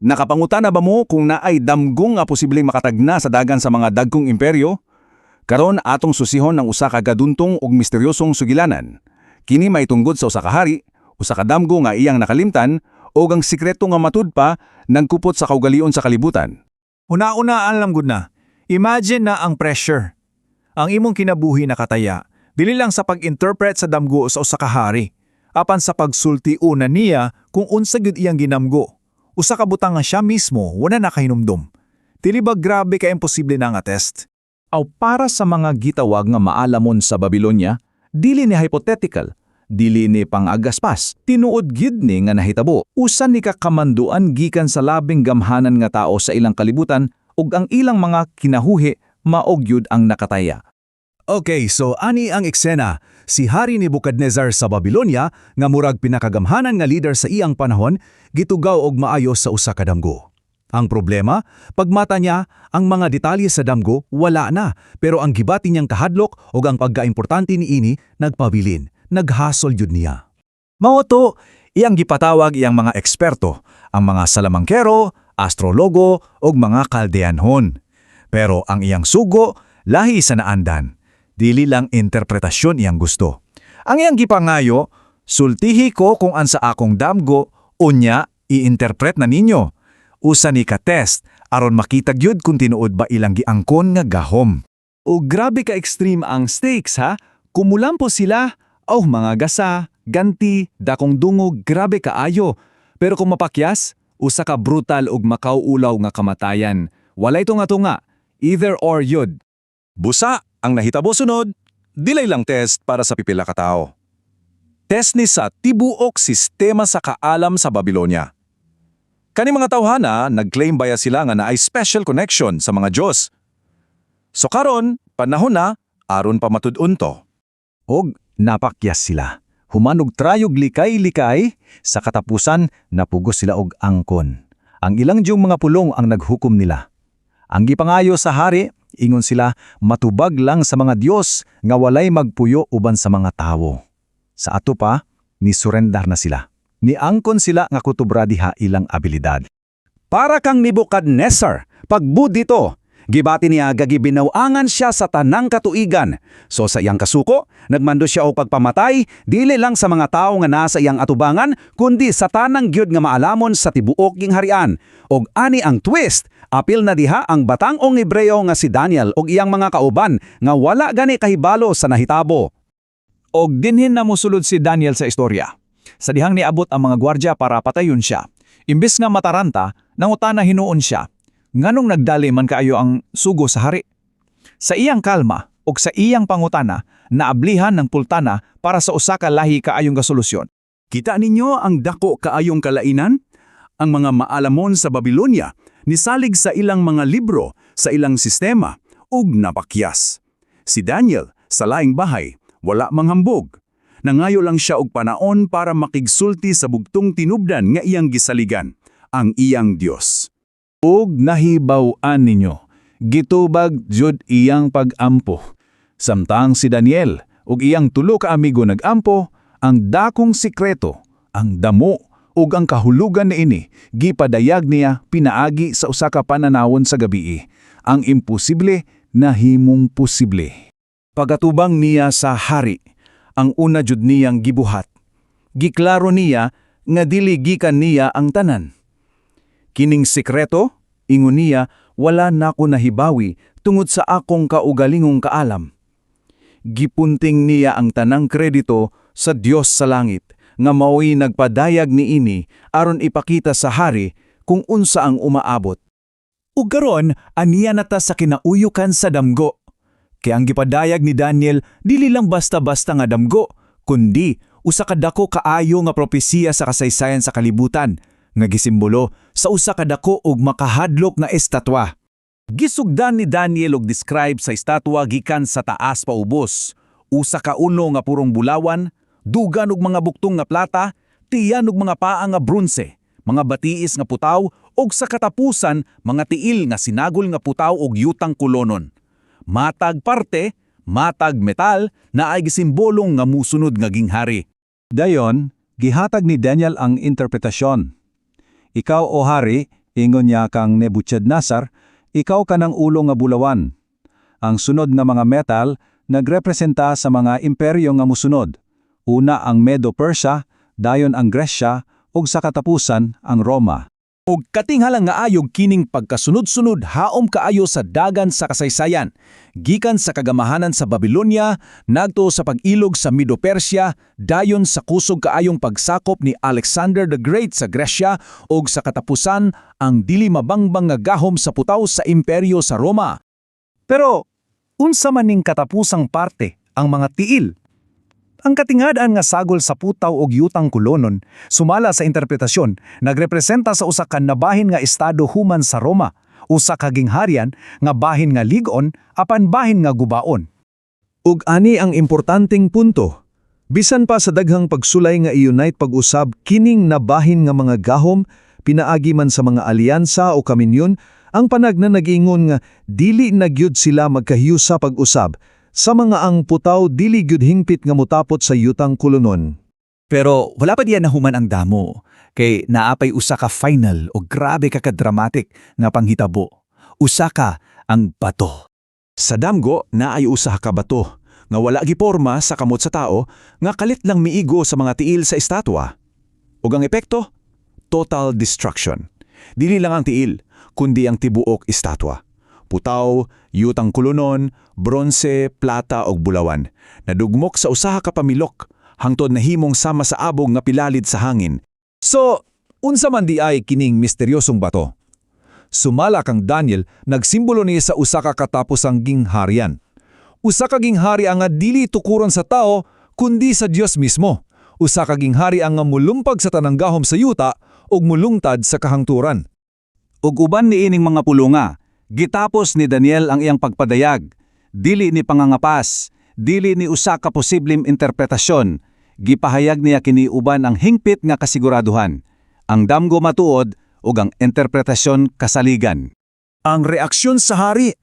Nakapangutana ba mo kung naay damgong nga posibleng makatagna sa dagan sa mga dagkong imperyo? Karon atong susihon ng usa ka gaduntong ug misteryosong sugilanan. Kini maitunggod sa usa ka hari, usa ka damgo nga iyang nakalimtan o ang sikreto nga matud pa nagkupot sa kaugalion sa kalibutan. Una-una alam gud na. Imagine na ang pressure. Ang imong kinabuhi nakataya, dili lang sa pag-interpret sa damgo sa usa ka hari, apan sa pagsulti una niya kung unsa gyud iyang ginamgo. Usa ka butang nga siya mismo wala nakahinumdum. Dili ba grabe ka imposible na nga test? Aw para sa mga gitawag nga maalamon sa Babylonia, dili ni hypothetical, dili ni pangagaspas, tinuod gyud ni nga nahitabo. Usan ni kakamanduan gikan sa labing gamhanan nga tao sa ilang kalibutan ug ang ilang mga kinahuhi maog gyud ang nakataya. Okay, so ani ang eksena. Si Hari Nebuchadnezzar sa Babylonia nga murag pinakagamhanan nga leader sa iyang panahon, gitugaw og maayo sa usa ka damgo. Ang problema, pagmata niya, ang mga detalye sa damgo wala na, pero ang gibati niyang kahadlok ug ang pagkaimportante niini nagpabilin, naghasol jud niya. Mao to, iyang gipatawag iyang mga eksperto, ang mga salamangkero, astrologo ug mga kaldeanhon. Pero ang iyang sugo lahi sa naandan. Dili lang interpretasyon iyang gusto. Ang iyang gipangayo, sultihi ko kung ansa akong damgo, unya i-interpret na ninyo. Usa ni ka-test, aron makita gyud kung tinuod ba ilang giangkon nga gahom. O grabe ka extreme ang stakes ha? Kumulampo sila, mga gasa, ganti, dakong dungog, grabe kaayo. Pero kung mapakyas, usa ka brutal ug makauulaw nga kamatayan. Walay tunga-tunga, either or yud. Busa ang nahitabo sunod, dilay lang test para sa pipila ka tao. Test ni sa tibuok sistema sa kaalam sa Babylonia. Kani mga tawhana, nag-claim baya sila nga naay special connection sa mga Diyos. So karon, panahon na, aron pa matud-on to. Og napakyas sila. Humanog trayog likay-likay, sa katapusan napugos sila og angkon. Ang ilang diyong mga pulong ang naghukom nila. Ang gipangayo sa hari, ingon sila matubag lang sa mga Diyos nga walay magpuyo uban sa mga tawo. Sa ato pa, ni surrender na sila. Niangkon sila nga kutubra diha ilang abilidad. Para kang Nebuchadnezzar, pagbud dito, gibati niya gagibinawangan siya sa tanang katuigan. So sa iyang kasuko, nagmando siya og pagpamatay, dili lang sa mga tao nga nasa iyang atubangan, kundi sa tanang gyud nga maalamon sa tibuok ging harian. Og ani ang twist, apil na diha ang batang-ong Hebreo nga si Daniel og iyang mga kauban nga wala gani kahibalo sa nahitabo. Og dinhin na mosulod si Daniel sa istorya. Sa dihang niabot ang mga gwardya para patayon siya. Imbes nga mataranta, nangutana hinuon siya. Nganong nagdali man kaayo ang sugo sa hari? Sa iyang kalma ug sa iyang pangutana, naablihan ng pultana para sa usa ka lahi kaayong solusyon. Kita ninyo ang dako kaayong kalainan? Ang mga maalamon sa Babylonia, nisalig sa ilang mga libro, sa ilang sistema, ug napakyas. Si Daniel, sa laing bahay, wala manghambog. Nangayo lang siya og panaon para makigsulti sa bugtong tinubdan nga iyang gisaligan, ang iyang Dios. Ug nahibaw-an ninyo, gitubag jud iyang pag-ampo. Samtang si Daniel ug iyang tulo ka amigo nag-ampo, ang dakong sikreto, ang damo ug ang kahulugan niini gipadayag niya pinaagi sa usa ka pananawon sa gabii. Ang imposible nahimong posible. Pagatubang niya sa hari, ang una jud niyang gibuhat. Giklaro niya nga dili gikan niya ang tanan. Kining sikreto, ingon niya, wala nako nahibawi tungod sa akong kaugalingong kaalam. Gipunting niya ang tanang kredito sa Dios sa langit, nga mao'y nagpadayag niini aron ipakita sa hari kung unsa ang umaabot. Ug karon aniya nata sa kinauyukan sa damgo. Kaya ang gipadayag ni Daniel dili lang basta-basta nga damgo, kundi usa ka dako kaayo nga propesiya sa kasaysayan sa kalibutan, nga gisimbolo sa usa ka dako ug makahadlok nga estatwa. Gisugdan ni Daniel og describe sa estatwa gikan sa taas paubos, usa ka uno nga purong bulawan, dugan og mga buktong nga plata, tiyan og mga paa nga bronse, mga batiis nga putaw ug sa katapusan mga tiil nga sinagol nga putaw og yutang kulonon. Matag parte, matag metal na ay gisimbolong nga musunod nga ginghari. Dayon, gihatag ni Daniel ang interpretasyon. Ikaw o hari, Ingon niya kang Nebuchadnezzar, ikaw ka ng ulo nga bulawan. Ang sunod nga mga metal nagrepresenta sa mga imperyo nga musunod. Una ang Medo-Persia, dayon ang Gresya, ug sa katapusan ang Roma. Og katinghalang nga ayog kining pagkasunod-sunod haom kaayo sa dagan sa kasaysayan. Gikan sa kagamahanan sa Babylonia, nagto sa pag-ilog sa Medo-Persia, dayon sa kusog kaayong pagsakop ni Alexander the Great sa Gresya, ug sa katapusan ang dili mabangbang nga gahom sa putaw sa imperyo sa Roma. Pero, unsa man ning katapusang parte ang mga tiil? Ang katingad-an nga sagol sa putaw og yutang kulonon, sumala sa interpretasyon, nagrepresenta sa usa ka nabahin nga estado human sa Roma, usa ka gingharian nga bahin nga ligon apan bahin nga gubaon. Ug ani ang importanteng punto. Bisan pa sa daghang pagsulay nga i-unite pag-usab kining nabahin nga mga gahom, pinaagi man sa mga alyansa o kaminyon, ang panagna nag-ingon nga dili na gyud sila magkahiyo sa pag-usab sa mga ang putaw dili gyud hingpit nga mutapot sa yutang kulonon. Pero wala pa diyan nahuman ang damo, kay naapay usa ka final o grabe ka ka-dramatic nga panghitabo. Usa ka ang bato. Sa damgo na ay usa ka bato nga wala giporma sa kamot sa tao nga kalit lang miigo sa mga tiil sa estatwa. Ug ang epekto? Total destruction. Dili lang ang tiil, kundi ang tibuok estatwa. Putaw, yutang kulonon, bronse, plata ug bulawan. Nadugmok sa usaha ka pamilok, hangtod nahimong sama sa abog nga pilalid sa hangin. So, unsa man di ay kining misteryosong bato? Sumala kang Daniel, nagsimbolo niya sa usa ka katapusang gingharian. Usa ka ginghari ang nga dili tukuron sa tao, kundi sa Dios mismo. Usa ka ginghari ang nga mulumpag sa tanang gahom sa yuta ug mulungtad sa kahangturan. Ug uban ni ining mga pulunga, gitapos ni Daniel ang iyang pagpadayag, dili ni pangangapas, dili ni usa ka posibleng interpretasyon, gipahayag niya kini uban ang hingpit nga kasiguraduhan. Ang damgo matuod ug ang interpretasyon kasaligan. Ang reaksyon sa hari,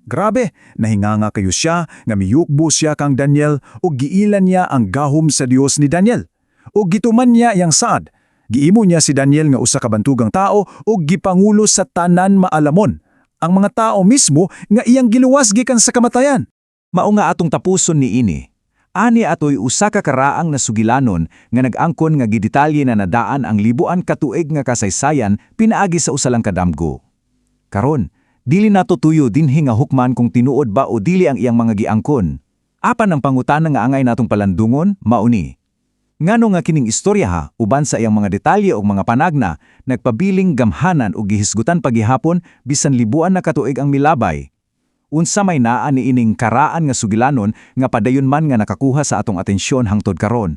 grabe, nahinganga kayo siya nga miyukbo siya kang Daniel ug giilan niya ang gahom sa Dios ni Daniel. Ug gituman niya iyang saad. Giimo niya si Daniel nga usa ka bantugang tao ug gipangulo sa tanan maalamon. Ang mga tao mismo nga iyang giluwas gikan sa kamatayan. Mao nga atong tapuson ni ini. Ani atoy usa ka karaang nasugilanon nga nag-angkon nga gidetalye na nadaan ang libuan ka tuig nga kasaysayan pinaagi sa usa lang ka damgo. Karon, dili nato tuyo dinhi nga hukman kung tinuod ba o dili ang iyang mga giangkon. Apan ang pangutana nga angay natong palandungon, mauni. Ngano nga kining istorya ha, uban sa iyang mga detalye o mga panagna, nagpabiling gamhanan o gihisgutan pagihapon bisan libuan na katuig ang milabay. Unsa may naa ni ining karaan nga sugilanon nga padayon man nga nakakuha sa atong atensyon hangtod karon.